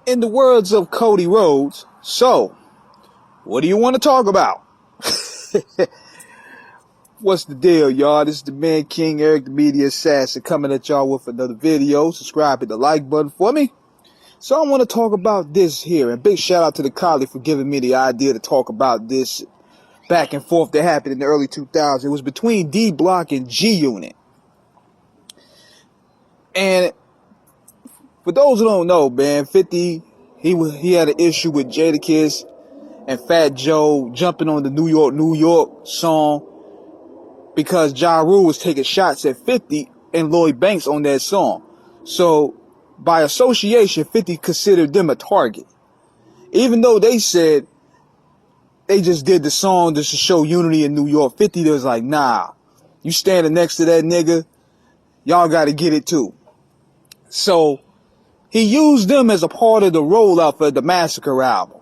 In the words of Cody Rhodes, so, what do you want to talk about? What's the deal, y'all? This is the Man King, Eric the Media Assassin, coming at y'all with another video. Subscribe, hit the like button for me. So I want to talk about this here, and big shout out to the colleague for giving me the idea to talk about this back and forth that happened in the early 2000s. It was between Dblock and G-Unit. And for those who don't know, man, 50, he had an issue with Jadakiss and Fat Joe jumping on the New York song because Ja Rule was taking shots at 50 and Lloyd Banks on that song. So by association, 50 considered them a target. Even though they said they just did the song just to show unity in New York, 50 was like, nah, you standing next to that nigga, y'all got to get it too. So he used them as a part of the rollout for the Massacre album.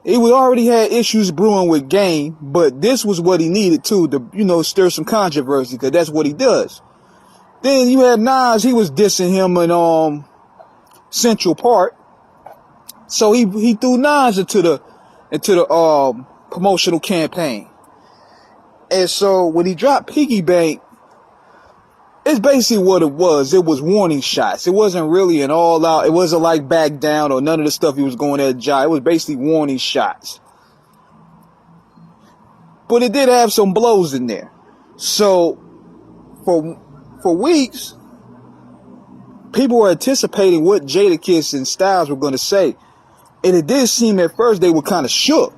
He already had issues brewing with Game, but this was what he needed too, to, stir some controversy, because that's what he does. Then you had Nas, he was dissing him in Central Park. So he threw Nas into the promotional campaign. And so when he dropped Piggy Bank, it's basically what it was. It was warning shots. It wasn't really an all-out. It wasn't like Back Down or none of the stuff he was going at Ja. It was basically warning shots. But it did have some blows in there. So for weeks, people were anticipating what Jadakiss and Styles were going to say. And it did seem at first they were kind of shook,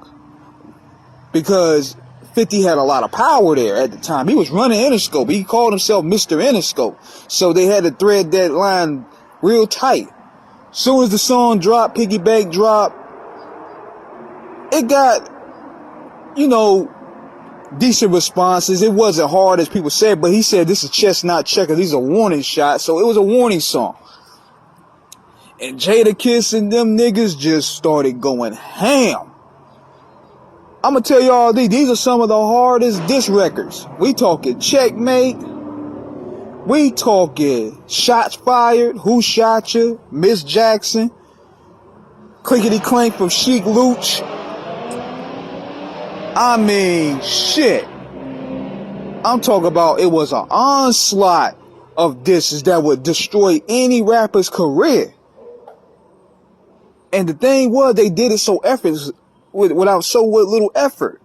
because 50 had a lot of power there at the time. He was running Interscope. He called himself Mr. Interscope. So they had to thread that line real tight. Soon as the song dropped, Piggy Bank dropped, it got, decent responses. It wasn't hard as people said, but he said this is chestnut checker. These are warning shots. So it was a warning song. And Jadakiss and them niggas just started going ham. I'm going to tell y'all, these are some of the hardest diss records. We talking Checkmate. We talking Shots Fired, Who Shot You, Miss Jackson, Clickety Clank from Chic Luch. I mean, shit. I'm talking about, it was an onslaught of disses that would destroy any rapper's career. And the thing was, they did it so effortless, without so little effort.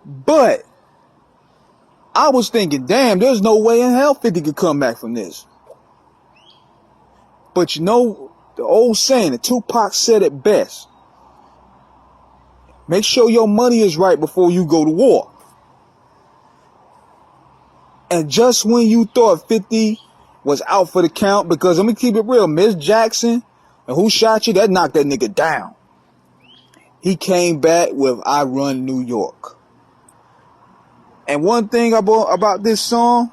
But I was thinking, damn, there's no way in hell 50 could come back from this. But the old saying, that Tupac said it best: make sure your money is right before you go to war. And just when you thought 50 was out for the count, because let me keep it real, Miss Jackson and Who Shot You, that knocked that nigga down. He came back with I Run New York. And one thing about this song,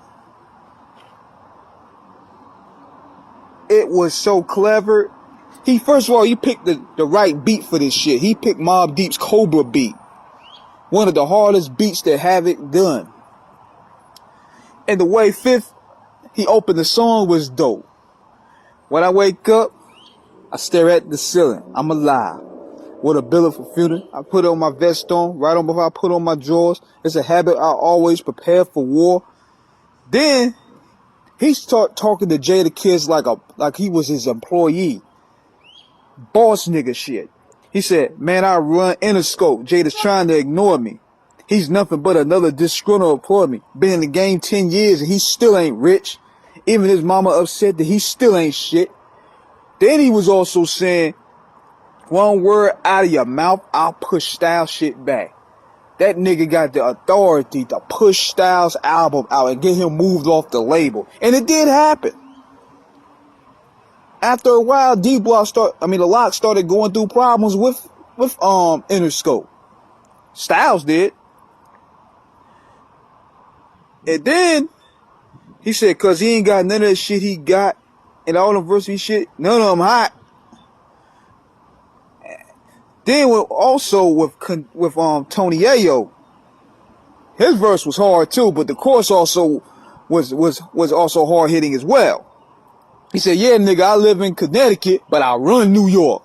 it was so clever. First of all, he picked the right beat for this shit. He picked Mobb Deep's Cobra beat. One of the hardest beats that Havoc done. And the way Fifth, he opened the song was dope. When I wake up, I stare at the ceiling. I'm alive. With a billet for funeral, I put on my vest on, right on before I put on my drawers. It's a habit I always prepare for war. Then he started talking to Jadakiss like he was his employee. Boss nigga shit. He said, man, I run Interscope. Jada's trying to ignore me. He's nothing but another disgruntled employee. Been in the game 10 years and he still ain't rich. Even his mama upset that he still ain't shit. Then he was also saying, one word out of your mouth, I'll push Styles shit back. That nigga got the authority to push Styles' album out and get him moved off the label. And it did happen. After a while, The Lock started going through problems with Interscope. Styles did. And then he said, cause he ain't got none of that shit he got and all the varsity shit, none of them hot. Then also with Tony Ayo, his verse was hard too, but the chorus also was also hard hitting as well. He said, yeah, nigga, I live in Connecticut, but I run New York.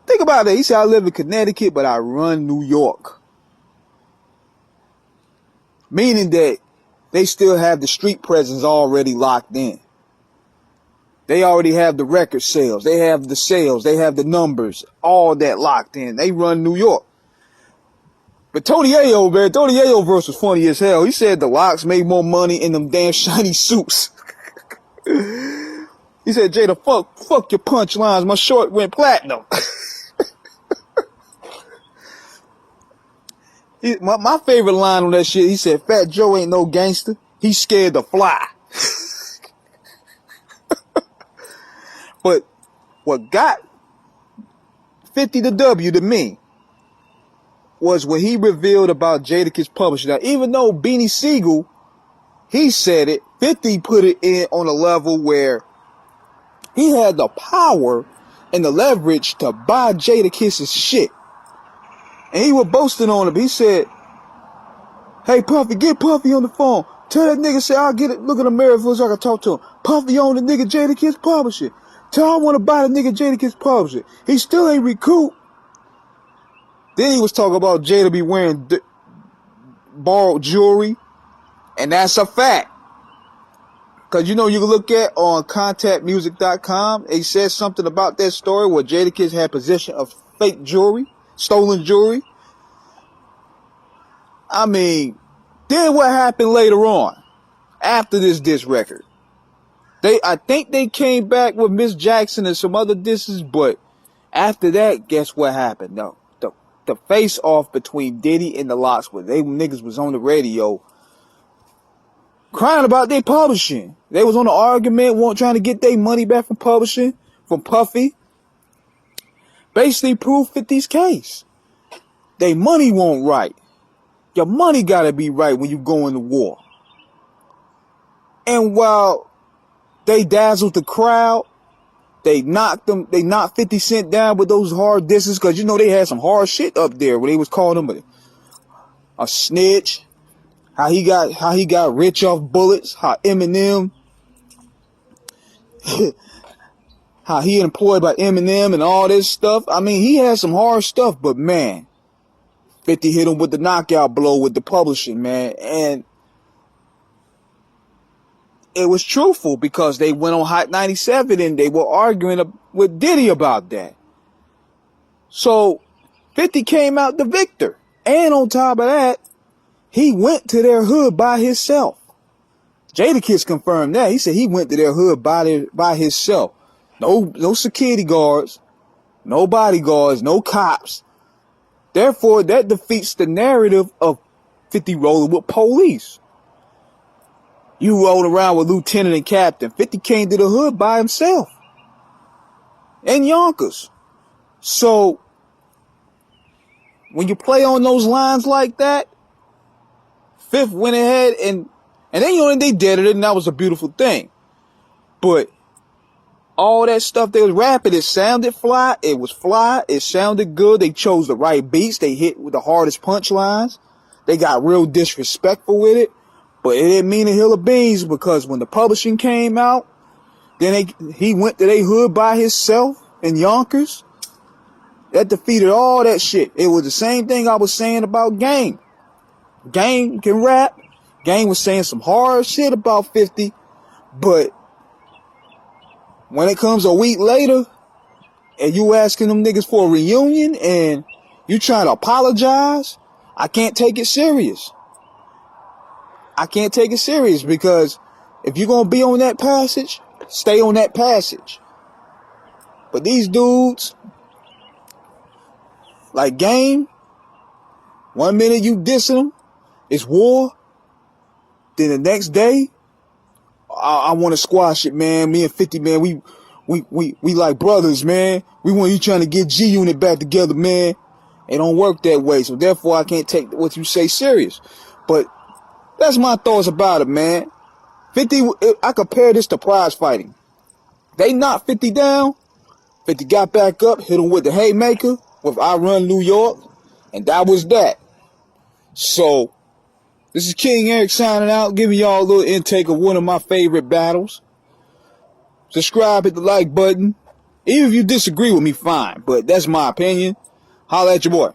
Think about that. He said, I live in Connecticut, but I run New York. Meaning that they still have the street presence already locked in. They already have the record sales. They have the sales. They have the numbers. All that locked in. They run New York. But Tony Ayo, man, Tony Ayo verse was funny as hell. He said the Locks made more money in them damn shiny suits. He said, Jada, fuck your punchlines. My short went platinum. My favorite line on that shit, he said, Fat Joe ain't no gangster. He's scared to fly. But what got 50 the W to me was what he revealed about Jadakiss publishing. Now, even though Beanie Siegel, he said it, 50 put it in on a level where he had the power and the leverage to buy Jadakiss's shit. And he was boasting on him. He said, hey, Puffy, get Puffy on the phone. Tell that nigga, say, I'll get it. Look in the mirror so I can talk to him. Puffy on the nigga Jadakiss publishing. Tell I want to buy the nigga Jadakiss publishing. He still ain't recouped. Then he was talking about Jada be wearing borrowed jewelry. And that's a fact. Because, you know, you can look at on contactmusic.com. It says something about that story where Jadakiss had possession of fake jewelry, stolen jewelry. I mean, then what happened later on after this diss record? I think they came back with Miss Jackson and some other disses, but after that, guess what happened? No, the face off between Diddy and the Locks, where they niggas was on the radio crying about their publishing. They was on the argument, trying to get their money back from publishing, from Puffy. Basically proved 50's case. They money won't right. Your money gotta be right when you go into war. And while they dazzled the crowd, they knocked 50 Cent down with those hard disses, because you know they had some hard shit up there where they was calling him a snitch, how he got rich off bullets, how Eminem, how he employed by Eminem and all this stuff. I mean, he had some hard stuff, but man, 50 hit him with the knockout blow with the publishing, man. And it was truthful because they went on Hot 97 and they were arguing with Diddy about that. So 50 came out the victor. And on top of that, he went to their hood by himself. Jadakiss confirmed that. He said he went to their hood by himself. No security guards, no bodyguards, no cops. Therefore, that defeats the narrative of 50 rolling with police. You rolled around with lieutenant and captain. 50 came to the hood by himself. And Yonkers. So, when you play on those lines like that, Fifth went ahead and then, you know, they did it, and that was a beautiful thing. But all that stuff they was rapping, it sounded fly. It was fly. It sounded good. They chose the right beats. They hit with the hardest punchlines. They got real disrespectful with it. But it didn't mean a hill of beans, because when the publishing came out, then he went to their hood by himself in Yonkers. That defeated all that shit. It was the same thing I was saying about Game. Game can rap. Game was saying some hard shit about 50. But when it comes a week later and you asking them niggas for a reunion and you trying to apologize, I can't take it serious. I can't take it serious, because if you're going to be on that passage, stay on that passage. But these dudes, like Game, 1 minute you dissing them, it's war. Then the next day, I want to squash it, man. Me and 50, man, we like brothers, man. We want you trying to get G-Unit back together, man. It don't work that way. So therefore, I can't take what you say serious. But that's my thoughts about it, man. 50, I compare this to prize fighting. They knocked 50 down. 50 got back up, hit him with the haymaker, with I Run New York, and that was that. So, this is King Eric signing out, giving y'all a little intake of one of my favorite battles. Subscribe, hit the like button. Even if you disagree with me, fine. But that's my opinion. Holla at your boy.